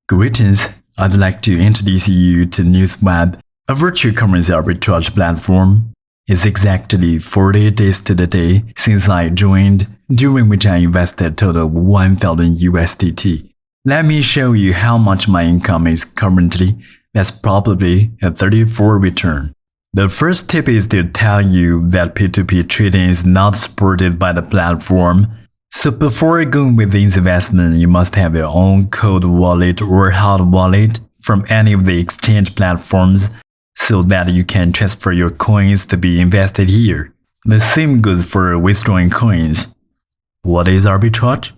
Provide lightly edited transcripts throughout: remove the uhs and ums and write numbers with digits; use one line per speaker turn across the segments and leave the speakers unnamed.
Greetings, I'd like to introduce you to NesWap, a virtual currency arbitrage platform. It's exactly 40 days to the day since I joined, during which I invested a total of 1,000 USDT. Let me show you how much my income is currently. That's probably a 34 return. The first tip is to tell you that P2P trading is not supported by the platform. So before going with the investment, you must have your own cold wallet or hot wallet from any of the exchange platforms so that you can transfer your coins to be invested here. The same goes for withdrawing coins. What is arbitrage?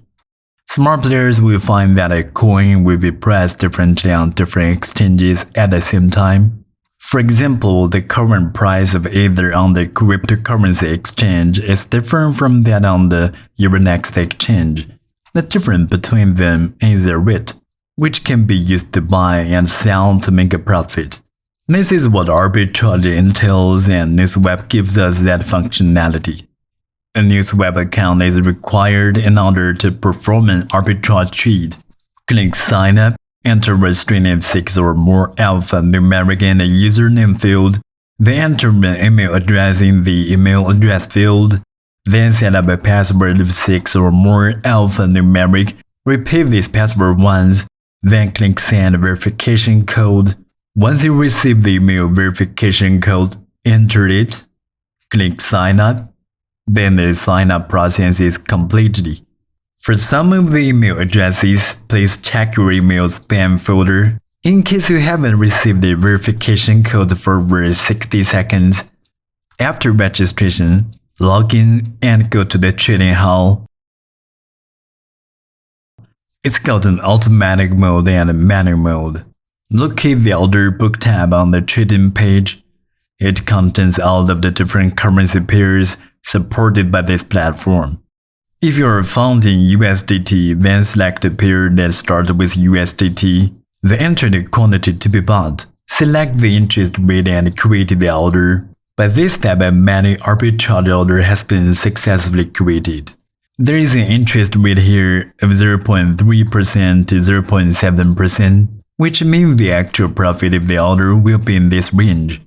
Smart players will find that a coin will be priced differently on different exchanges at the same time. For example, the current price of Ether on the cryptocurrency exchange is different from that on the Euronext exchange. The difference between them is a rate, which can be used to buy and sell to make a profit. This is what arbitrage entails, and NesWap gives us that functionality. A NesWap account is required in order to perform an arbitrage trade. Click Sign Up. Enter a string of 6 or more alphanumeric in the username field, then enter an email address in the email address field, then set up a password of 6 or more alphanumeric, repeat this password once, then click Send verification code. Once you receive the email verification code, enter it, click Sign Up, then the sign up process is completed. For some of the email addresses, please check your email spam folder. In case you haven't received the verification code for over 60 seconds. After registration, log in and go to the trading hall. It's got an automatic mode and a manual mode. Locate the Order Book tab on the trading page. It contains all of the different currency pairs supported by this platform. If you are found in USDT, then select a pair that starts with USDT. Then enter the quantity to be bought. Select the interest rate and create the order. By this step, a manual arbitrage order has been successfully created. There is an interest rate here of 0.3% to 0.7%, which means the actual profit of the order will be in this range.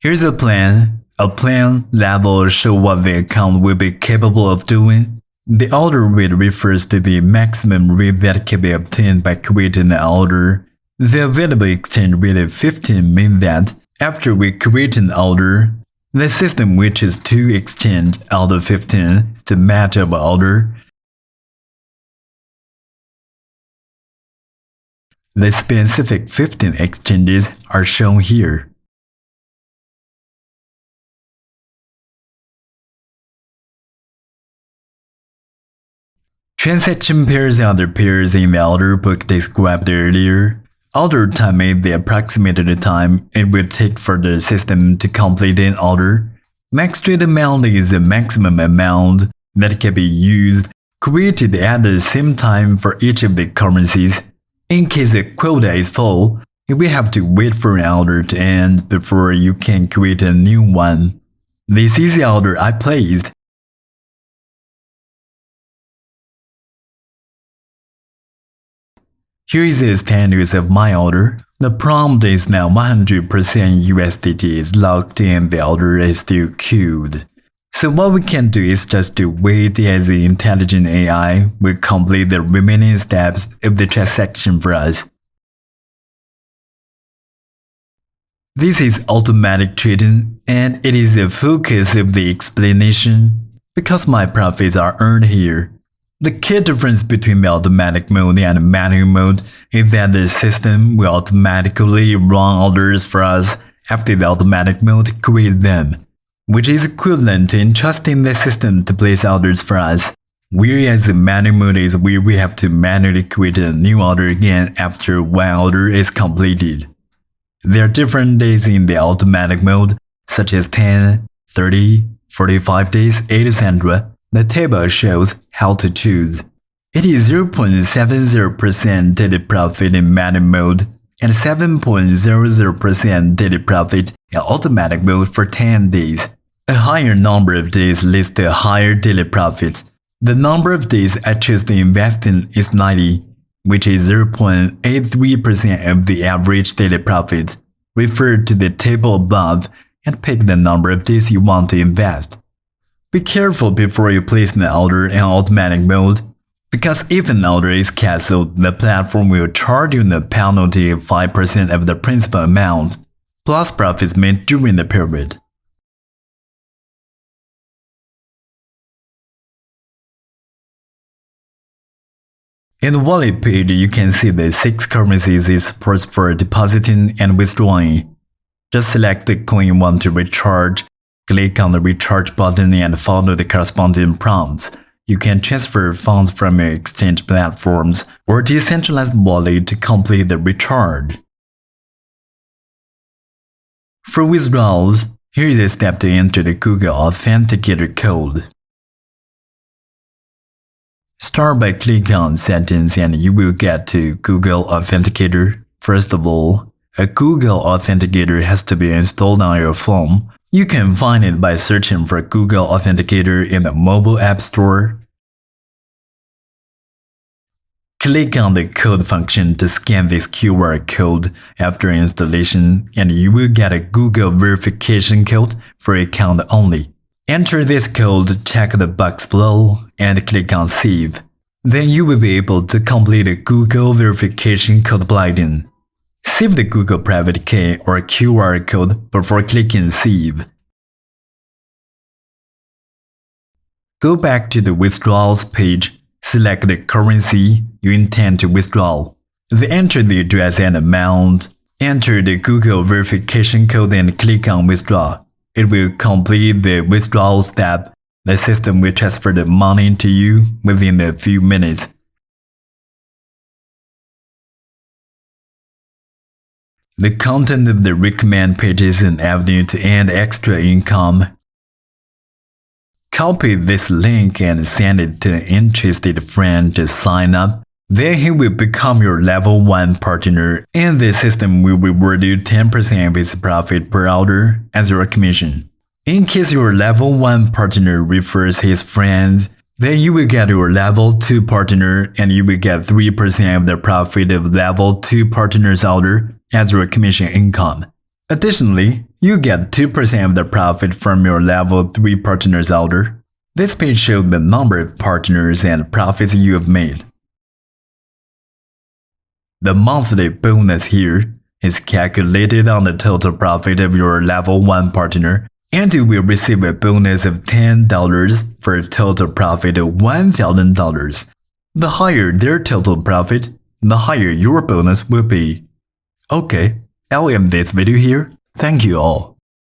Here's a plan. A plan level shows what the account will be capable of doing. The order rate refers to the maximum rate that can be obtained by creating an order. The available exchange rate of 15 means that after we create an order, the system wishes to exchange out of 15 to match our order. The specific 15 exchanges are shown here. Transaction pairs are the pairs in the order book described earlier. Order time is the approximate time it will take for the system to complete an order. Max trade amount is the maximum amount that can be used, created at the same time for each of the currencies. In case the quota is full, you will have to wait for an order to end before you can create a new one. This is the order I placed. Here is the status of my order. The prompt is now 100% USDT is locked in, the order is still queued. So what we can do is just to wait as the intelligent AI will complete the remaining steps of the transaction for us. This is automatic trading, and it is the focus of the explanation because my profits are earned here. The key difference between the automatic mode and manual mode is that the system will automatically run orders for us after the automatic mode creates them, which is equivalent to entrusting the system to place orders for us, whereas the manual mode is where we have to manually create a new order again after one order is completed. There are different days in the automatic mode, such as 10, 30, 45 days, etc. The table shows how to choose. It is 0.70% daily profit in manual mode and 7.00% daily profit in automatic mode for 10 days. A higher number of days leads to a higher daily profit. The number of days I choose to invest in is 90. which is 0.83% of the average daily profit. Refer to the table above and pick the number of days you want to invest. Be careful before you place an order in automatic mode, because if an order is cancelled, the platform will charge you a penalty of 5% of the principal amount, plus profits made during the period. In the wallet page, you can see the 6 currencies it supports for depositing and withdrawing. Just select the coin you want to recharge, click on the recharge button and follow the corresponding prompts. You can transfer funds from your exchange platforms or decentralized wallet to complete the recharge. For withdrawals, here is a step to enter the Google Authenticator code. Start by clicking on Settings and you will get to Google Authenticator. First of all, a Google Authenticator has to be installed on your phone. You can find it by searching for Google Authenticator in the mobile app store. Click on the code function to scan this QR code after installation and you will get a Google verification code for account only. Enter this code, check the box below, and click on Save. Then you will be able to complete the Google verification code plugin. Save the Google private key or QR code before clicking Save. Go back to the withdrawals page, select the currency you intend to withdraw. Then enter the address and amount, enter the Google verification code and click on Withdraw. It will complete the withdrawal step. The system will transfer the money to you within a few minutes. The content of the recommend page is an avenue to earn extra income. Copy this link and send it to an interested friend to sign up. Then he will become your level 1 partner and the system will reward you 10% of his profit per order as your commission. In case your level 1 partner refers his friends, then you will get your level 2 partner and you will get 3% of the profit of level 2 partner's order as your commission income. Additionally, you get 2% of the profit from your level 3 partner's order. This page shows the number of partners and profits you have made. The monthly bonus here is calculated on the total profit of your level 1 partner, and you will receive a bonus of $10 for a total profit of $1,000. The higher their total profit, the higher your bonus will be. Okay, I'll end this video here. Thank you all.